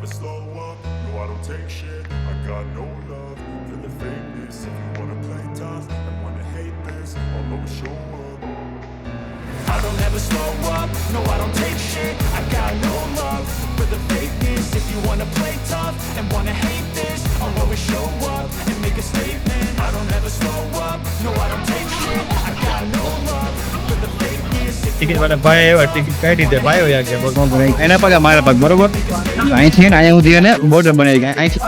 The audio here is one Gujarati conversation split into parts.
slow up, no I don't take shit. I got no love for the fakeness. If you wanna play tough and wanna hate this, I'll always show up. I don't ever slow up, no I don't take shit. I got no love for the fakeness. If you wanna play tough and wanna hate this, I'll always show up and make a statement. I don't ever slow up, no I don't take shit. I got no love for the fakeness. Ticket વાળા ભાઈ આવ્યા, ટિકિટ કાઢી દે, ભાઈ આવ્યા કે એના પગ મારા પગ બરોબર અહીંથી ને અહીંયા સુધી એને બોર્ડર બનાવી ગયા અહીંથી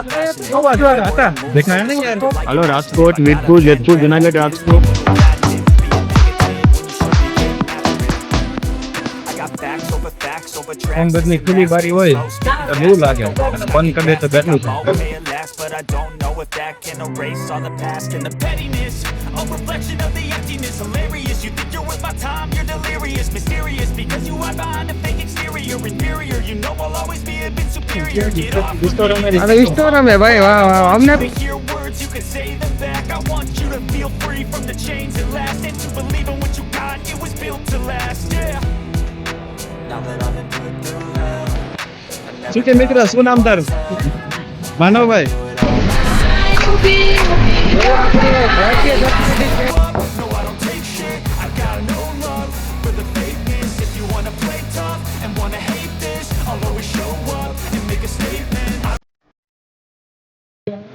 હાલો રાજકોટ, વીરપુર, જેતપુર, જુનાગઢ, રાજકોટ. અંગતની ખુલ્લી બારી હોય તો એવું લાગે, બંધ કરી દે તો બેઠું But I don't know if that can erase all the past and the pettiness. A reflection of the emptiness, hilarious. You think you're worth my time, you're delirious. Mysterious because you hide behind a fake exterior. Inferior, you know I'll always be a bit superior. Get off with me. હવે ઇન્સ્ટાગ્રામ હે ભાઈ વાહ વાહ અમને To hear words, you can say them back. I want you to feel free from the chains that last, and to believe in what you got, it was built to last. Yeah. Now that I've been put through hell, શું છે મિત્ર, શું નામ તારું? માનવભાઈ. no, I don't take shit. I got no love for the fakeness. If you wanna play tough and wanna hate this, I'll always show up and make a statement.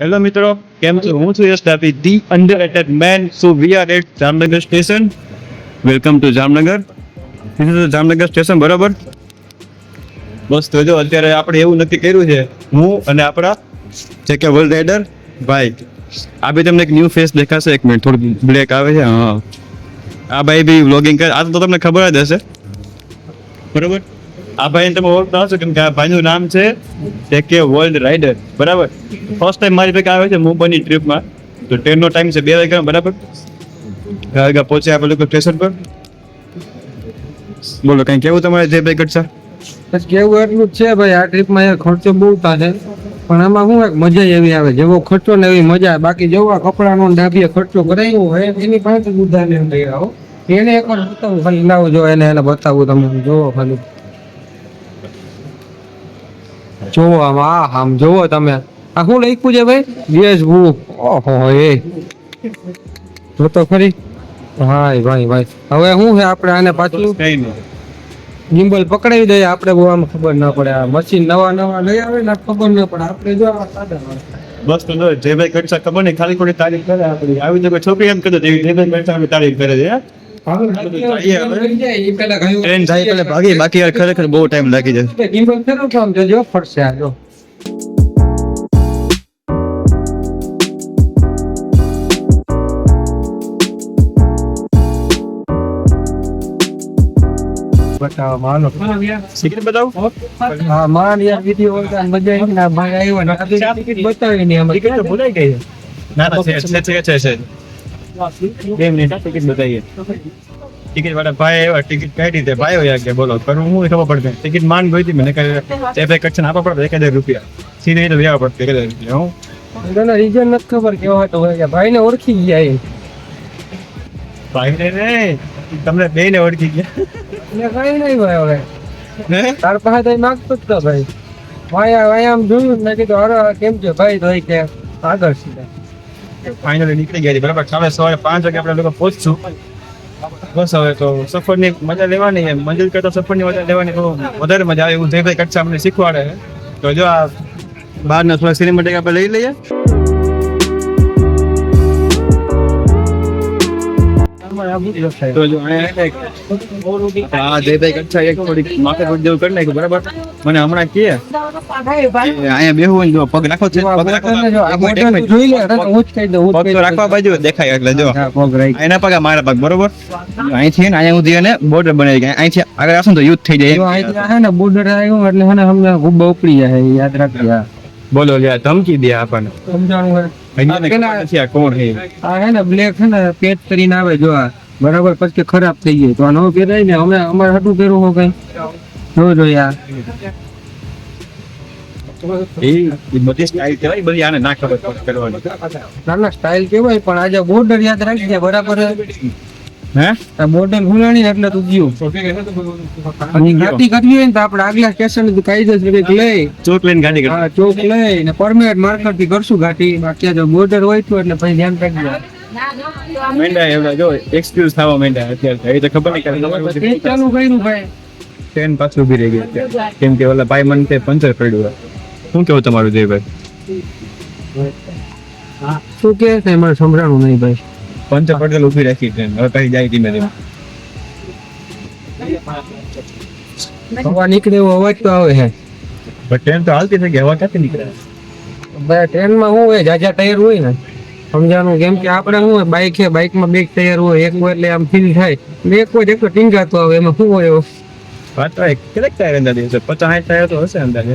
Hello મિત્રો, કેમ છો? હું છું Yash Dabhi, the underrated man. So we are at Jamnagar station. Welcome to Jamnagar. This is Jamnagar station, બરાબર? બસ તો જો અત્યારે આપણે એવું નક્કી કર્યું છે, હું અને આપણા જે કે વર્લ્ડ રાઇડર ભાઈ. આ બી તમને એક ન્યૂ ફેસ દેખાશે. એક મિનિટ, થોડું બ્લેક આવે છે. હા, આ ભાઈ બી વ્લોગિંગ કરે. આ તો તમને ખબર જ હશે, બરાબર? આ ભાઈને તમે ઓળખતા હશો કેમ કે આ ભાઈનું નામ છે જે કે વર્લ્ડ રાઇડર, બરાબર? ફર્સ્ટ ટાઈમ મારી ભેગા આવે છે મુંબઈની ટ્રીપમાં. તો ટ્રેનનો ટાઈમ છે 2 વાગ્યાનો, બરાબર? 2 વાગ્યા પહોંચે આપણે લોકો સ્ટેશન પર. બોલો કઈ કેવું તમારે જે ભાઈ ઘટશે? બસ કેવું એટલું જ છે ભાઈ, આ ટ્રીપમાં ખર્ચો બહુ થાય પણ આમાં શું મજા એવી આવે, જેવો ખર્ચો ને એવી મજા. બાકી જેવા કપડાનો ડાભીએ ખર્ચો કરાવ્યો હોય એની પાસે ઉધાર લઈ આવો. એને એકવાર બતાવું ખાલી, લાવો જો એને બતાવું તમને, જોવો ખાલી, જોવો આમ જોવો તમે. આ શું લખ્યું છે ભાઈ? Yes book. ઓહો એ જો તો ખરી. ભાઈ ભાઈ ભાઈ હવે શું છે આપણે આને પાછું કઈ નહીં, ગિમ્બલ પકડાવી દઈએ. આપણે બહુ આમ ખબર ના પડે, આ મશીન નવા લઈ આવે ને ખબર ના પડે. આપણે જો આ સાદા બસ તો જો જે ભાઈ ઘટશે ખબર નહીં, ખાલી ખોટી તારીફ કરે આપણી. આવી તો કોઈ છોકરી એમ કરતો જે ભાઈ ઘટશે આપણી તારીફ કરે છે. ટ્રેન જાય પેલા ભાગી, બાકી યાર ખરેખર બહુ ટાઈમ લાગી જાય. ગિમ્બલ ફેરવતો આમ જો ફરશે આ જો. બતાવો માનો સિક્રેટ બતાવું? હા માન યાર વિડિયો ઓળખા મજા આવી ને ભાઈ આવ્યો ને આ ટિકિટ બતાવી ને અમારે ટિકિટ તો ભૂલાઈ ગઈ છે. ના ના છે 2 મિનિટ ટિકિટ બતાવીએ. ટિકિટ વાળા ભાઈ આવ્યા, ટિકિટ કાઢી દે, ભાઈ આવ્યા કે બોલો કરું હું ખબર પડતી. ટિકિટ માંગ ગઈ હતી મને કે જે ભાઈ કચ્છ આપવા પડે 1000 રૂપિયા સીધે તો લેવા પડે 1000 રૂપિયા. હું તને રીઝન નથી ખબર કેવો હતો ભાઈ ને ઓળખી ગયા એ ભાઈને નહીં, તમને બેને ઓળખી ગયા. ને કઈ નહીં ભાઈ હવે હે તાર પાસે તો માગતો જ તો ભાઈ. વાયા આમ જોયું મેં કીધું અરે કેમ છે ભાઈ, તો કે આગળ સીધા ફાઇનલી નીકળી ગયા છે, બરાબર? કાલે સવારે 5 વાગે આપણે લોકો પહોંચશું. બસ હવે તો સફરની મજા લેવાની, મંજિલ કરતા સફરની મજા લેવાની તો વધારે મજા આવે એવું જે ભાઈ કચ્છ અમને શીખવાડે. તો જો આ બહારના થોડા સિનેમેટિક આપણે લઈ લઈએ. તો જો હા જે ભાઈ કચ્છ એક થોડીક માથે જેવું કરી નાખ્યું, બરાબર? મને હમણાં કે અહીંયા બેહવું હોય જો પગ રાખો છે, પગ રાખો જોઈ લે હું જ કહી દઉં, પગ તો રાખવા બાજુ દેખાય એટલે જો એના પગ મારા પગ, બરોબર? અહીંથી ને અહીંયા સુધી એને બોર્ડર બનાવી ગયા. અહીંથી આગળ આવશે ને તો યુદ્ધ થઈ જાય. હે ને બોર્ડર આવ્યું એટલે હે ને અમને ગુબ્બા ઉપડી જાય, યાદ રાખજો. બોલો લ્યા ધમકી દે આપણને, સમજાણું અહીંયા કોણ હે? આ હે ને બ્લેક છે ને પેટ કરીને આવે જો આ, બરાબર? પછી ખરાબ થઈ ગઈ તો આ નવો પહેરાય ને અમે અમારે હાટું પહેરવું હો કઈ જો યાર. એ બધી સ્ટાઇલ કહેવાય, બધી આને ના ખબર કરવાની. ના ના સ્ટાઇલ કેવાય પણ આજે બોર્ડર યાદ રાખજે, બરાબર? હે આ બોટલ ખુલાણી ને એટલે તું ગયું ગાડી કરવી હોય ને તો આપણે આગલા સ્ટેશન થી કાયદેસર કંઈક લઈ ચોક લઈને ગાડી કરી હા ચોક લઈ ને પરમેટ માર્કેટ થી કરશું ગાડી બાકી આ જો બોર્ડર હોય તો એટલે પછી ધ્યાન રાખજો મેંડા એવડા જો એક્સક્યુઝ થવા મેંડા અત્યારે એ તો ખબર નહીં તે ચાલુ કર્યું ભાઈ ટ્રેન પાછું ઊભી રહી ગઈ અત્યારે. કેમ કે ઓલા ભાઈ મને તે પંચર પડ્યું શું કેવું તમારું જયભાઈ શું કે છે મને સંભળાણું નહીં ભાઈ પંચર પડેલ ઊભી રાખી ટ્રેન હવે કઈ જાય ધીમે ધીમે હવા નીકળે એવો અવાજ તો આવે છે પણ ટ્રેન તો હાલતી થઈ ગઈ હવા ક્યાંથી નીકળે ભાઈ ટ્રેનમાં શું હોય જાજા ટાયર હોય ને સમજાનું કેમ કે આપણે શું હોય બાઇક છે બાઇકમાં બે ટાયર હોય એક હોય એટલે આમ ફીલ થાય ને એક હોય એક તો ટીંગાતો આવે એમાં શું હોય એવું વાત તો કેટલાક ટાયર અંદાજે હશે 50-60 ટાયર તો હશે અંદાજે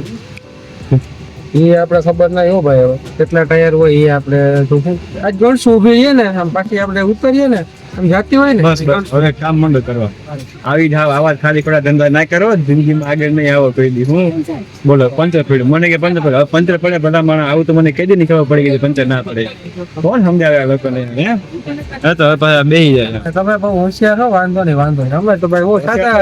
એ આપણે ખબર ના હો ભાઈ હવે કેટલા ટાયર હોય એ આપણે તો શું આજ ગણશું ઉભી રહીએ ને આમ પાછી આપણે ઉતરીએ ને આમ જાતી હોય ને બસ બસ હવે કામ મંડો કરવા આવી જાવ આવા ખાલી ખોડા ધંધા ના કરો જિંદગીમાં આગળ નહીં આવો કોઈ દી હું બોલો પંચર પડ્યું મને કે પંચર પડ્યું હવે પંચર પડે બધા માણસ આવું તો મને કઈ દી નહીં ખબર પડી ગઈ પંચર ના પડે કોણ સમજાવે આ લોકોને હે હા તો હવે પાછા બેહી જાય તમે બહુ હોશિયાર છો વાંધો નહીં અમે તો ભાઈ બહુ સાદા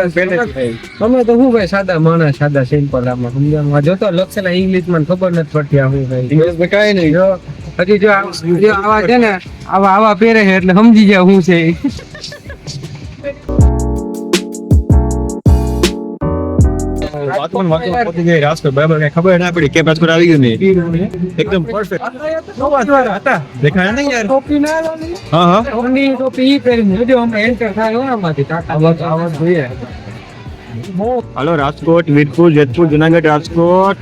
અમે તો શું ભાઈ સાદા માણસ સાદા સિમ્પલ આમાં સમજવાનું આ જોતો લખેલા ઇંગ્લિશમાં ખબર નથી પડતી આ શું ભાઈ ઇંગ્લિશમાં કાંઈ નહીં જો હજી જો આવા છે ને આવા પહેરે છે એટલે સમજી જાવ શું છે વાતમાં પહોંચી ગઈ રાજકોટ બરાબર કઈ ખબર ના પડી કે રાજકોટ આવી ગયું નહીં એકદમ પરફેક્ટ હતા દેખાય નહીં યાર હા હા ટોપી ટોપી ઈ પહેરીને જો અમે એન્ટર થાય હોય આમાંથી આવાજ જોઈએ હાલો રાજકોટ વીરપુર જેતપુર જુનાગઢ રાજકોટ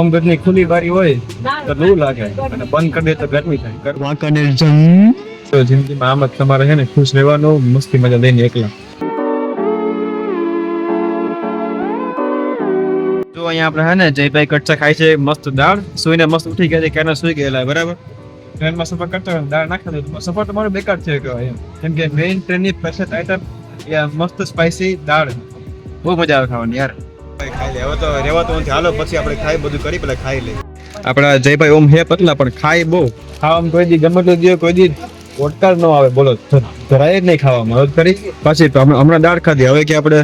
ઓમ ઘરની ખુલ્લી બારી હોય તો લૂ લાગે અને બંધ કરી દે તો ગરમી થાય વાંકાનેર તો જિંદગીમાં આમ જ તમારે છે ને ખુશ રહેવાનું મસ્તી મજા લઈને એકલા જો અહીંયા આપણે હે ને જયભાઈ કટચા ખાય છે મસ્ત દાળ સુઈને મસ્ત ઉઠી ગયા છે ક્યારના સુઈ ગયેલા બરાબર ટ્રેનમાં સફર કરતા હોય દાળ નાખી દો સફર તમારો બેકાર છે કહેવાય એમ કેમ કે મેઇન ટ્રેનની સ્પેશિયલ આઈટમ મસ્ત સ્પાઈસી દાળ બહુ મજા આવે ખાવાની યાર ખાઈ લે હવે તો રહેવાતું નથી હાલો પછી આપણે ખાઈ બધું કરી પેલા ખાઈ લઈએ આપણા જયભાઈ ઓમ હે પતલા પણ ખાય બહુ ખાવામાં કોઈ દી ગમે તો દે કોઈ દી ઓટકાર ન આવે બોલો ધરાય જ નહીં ખાવામાં હવે કરી પાછી હમણાં દાળ ખાધી હવે કે આપણે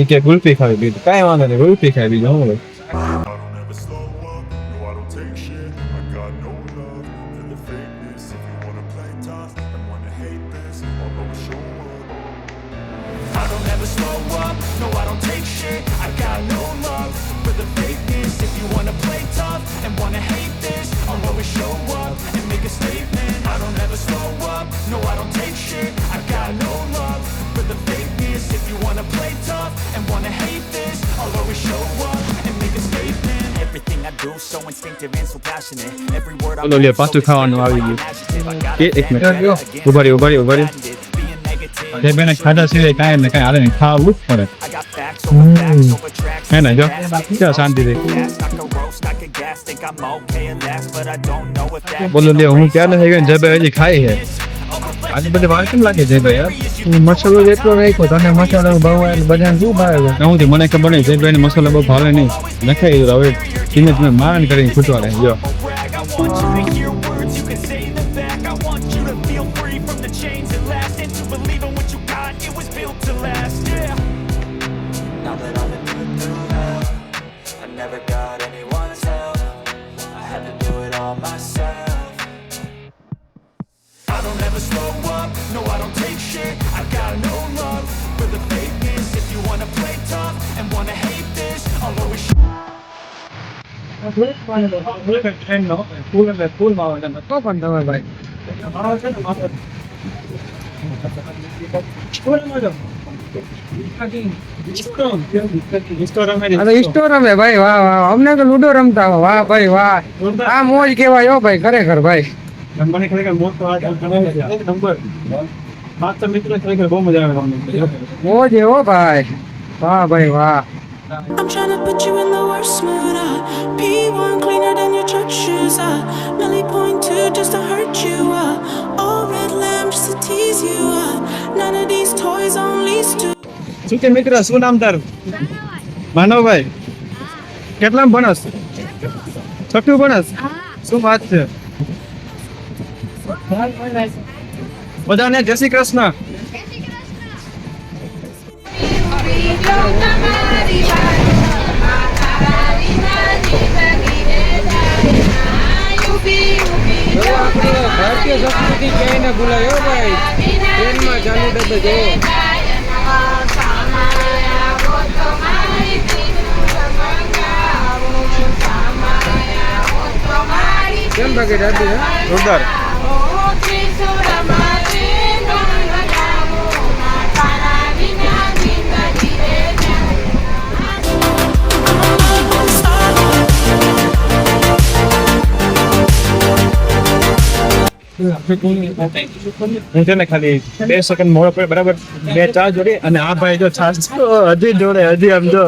કે ગુલ્ફી ખાવી બીજું કાંઈ વાંધો નહીં ગુલ્ફી ખાવી બીજું હું I don't ever slow up, no I don't take shit. I got no love for the fakeness. If you wanna play tough and wanna hate this, I'll always show up. I don't ever slow up, no I don't take shit. I got no love for the fakeness. If you wanna play tough and wanna hate this, I'll always show up and make a statement. I don't ever slow up, no I don't take shit. I got no love for the fakeness. If you wanna play tough and wanna hate this, I'll always show up and make a statement. Everything I do so instinctive and so passionate. Every word I બોલો લ્યો પાછું ખાવાનું આવી ગયું કે એક મિનિટ ઉભા રહ્યો જયભાઈને ખાધા સિવાય કાંઈ ને કાંઈ હાલે નહીં ખાવું જ પડે હે ને જો ક્યાં શાંતિ રહી બોલો લ્યો હું ક્યારે થઈ ગયો જયભાઈ હજી ખાઈ છે આજે બધી વાર કેમ લાગે જયભાઈ યાર મસાલો જેટલો રાખ્યો તને મસાલો ભાવ બધાને શું ભાવે હું મને ખબર નહીં જયભાઈને મસાલો બહુ ભાવે નહીં નખાઈ દીધો હવે ધીમે ધીમે મારણ કરીને ખૂટવા રહે જો Now that I've been put through hell, I never got anyone's help. I had to do it all myself. I don't ever slow up, no I don't take shit. I got no love for the fakeness. If you wanna play tough and wanna hate this, I'll always તો પણ તમે ભાઈ અરે ઇસ્ટો રમે ભાઈ વાહ વાહ અમને તો લુડો રમતા હો વાહ ભાઈ વાહ આ મોજ કેવાય હો ભાઈ ખરેખર ભાઈ મને ખરેખર મોજ તો આજ નંબર માત્ર મિત્રો ખરેખર બહુ મજા આવે મોજ હો ભાઈ વાહ ભાઈ વાહ I'm tryna put you in the worst mood. P1 cleaner than your church shoes. Nelly point two just to hurt you. All red lamb just to tease you. None of these toys on lease to. શું કે મિત્ર શું નામ તારું માનવભાઈ કેટલામ ભણસ છઠ્ઠું ભણસ શું વાત છે? બધાને જય શ્રી કૃષ્ણ. આપણી ભારતીય સંસ્કૃતિ ક્યાંય ના ભૂલાય હો ભાઈ. ટ્રેનમાં ચાલુ ડબ્બે જવો. કેમ બાકી દાદી હે? જોરદાર. હું છે ને ખાલી 2 સેકન્ડ મોડો પડે બરાબર. 2 ચા જોડી અને આ ભાઈ જો છાસ હજી જોડે હજી આમ જો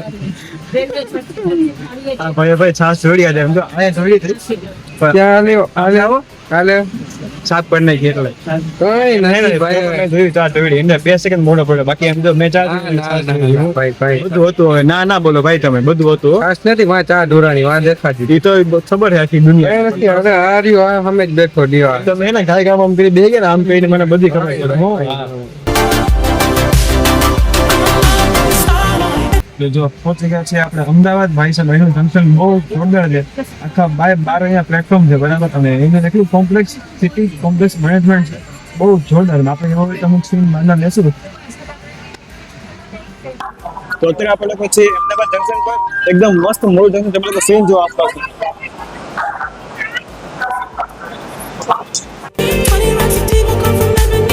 આ ભાઈ છાસ જોડી આજે આમ જો અહીંયા જોડી હતી. ત્યાં આવો કાલે સાત પર નાખી એટલે કઈ નથી ભાઈ. મેં જોયું ચા જોડી એને 2 સેકન્ડ મોડો પડે બાકી એમ જો મેં ચા ભાઈ ભાઈ બધું હતું. હવે ના બોલો ભાઈ તમે બધું હતું. ખાસ નથી માં ચા ઢોરાની વાત દેખાતી. એ તો ખબર છે આખી દુનિયા. એ નથી હવે આ રહ્યો આ સામે જ બેઠો દીવા. તમે એને ખાઈ કામ આમ કરી બે ગયા ને આમ કરીને મને બધી ખબર પડે. હું જો પહોંચી ગયા છે આપણે અમદાવાદ. ભાઈ સાહેબ એનું જંકશન બહુ જોરદાર છે. આખા બાર અહીંયા પ્લેટફોર્મ છે બરાબર. અને એનું એટલું કોમ્પ્લેક્સ સિટી કોમ્પ્લેક્સ મેનેજમેન્ટ છે બહુ જોરદાર. આપણે એમાં અમુક સીન માંડા લેશું. તો અત્યારે આપણે પછી અમદાવાદ જંકશન પર એકદમ મસ્ત મોડું જંકશન તમે લોકો સીન જો આસપાસ. 20 racks of tea will come from ebony.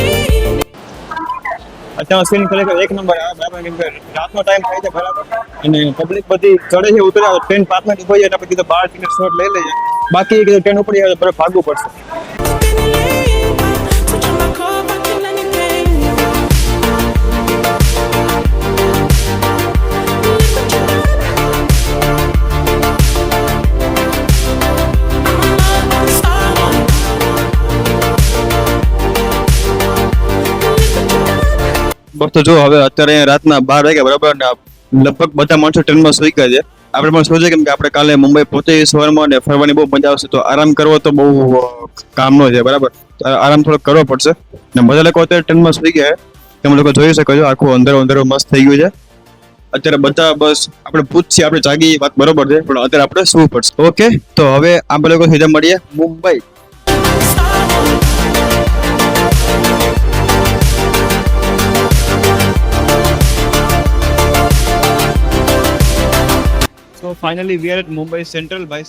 અત્યારે સીન ખરેખર એક નંબર આવે બરાબર. કેમ કે રાતનો ટાઈમ થાય છે બરાબર અને પબ્લિક બધી ચડે છે ઉતરે. ટ્રેન 5 મિનિટ ઉભી જાય પછી તો 12 મિનિટ શોટ લઈ લઈએ. બાકી ટ્રેન ઉપડી આવે તો ભાગવું પડશે. Switch on my car, I kill anything. બસ તો જો હવે અત્યારે રાતના 12 વાગ્યા બરાબર ને લગભગ બધા માણસો ટ્રેનમાં સુઈ ગયા છે. આપણે પણ સોચીએ કેમ કે આપણે કાલે મુંબઈ પહોંચે સવારમાં ને ફરવાની બહુ મજા આવશે. તો આરામ કરવો તો બહુ કામનો છે બરાબર. તો આરામ થોડો કરવો પડશે ને બધા લોકો અત્યારે ટ્રેનમાં સુઈ ગયા છે. તમે લોકો જોઈ શકો છો આખું અંધારો મસ્ત થઈ ગયું છે. અત્યારે બધા બસ આપણે પૂછીએ આપણે જાગી વાત બરોબર છે પણ અત્યારે આપણે સૂવું પડશે. ઓકે તો હવે આપણે લોકો સીધા મળીએ Mumbai. So finally we are at Mumbai Central by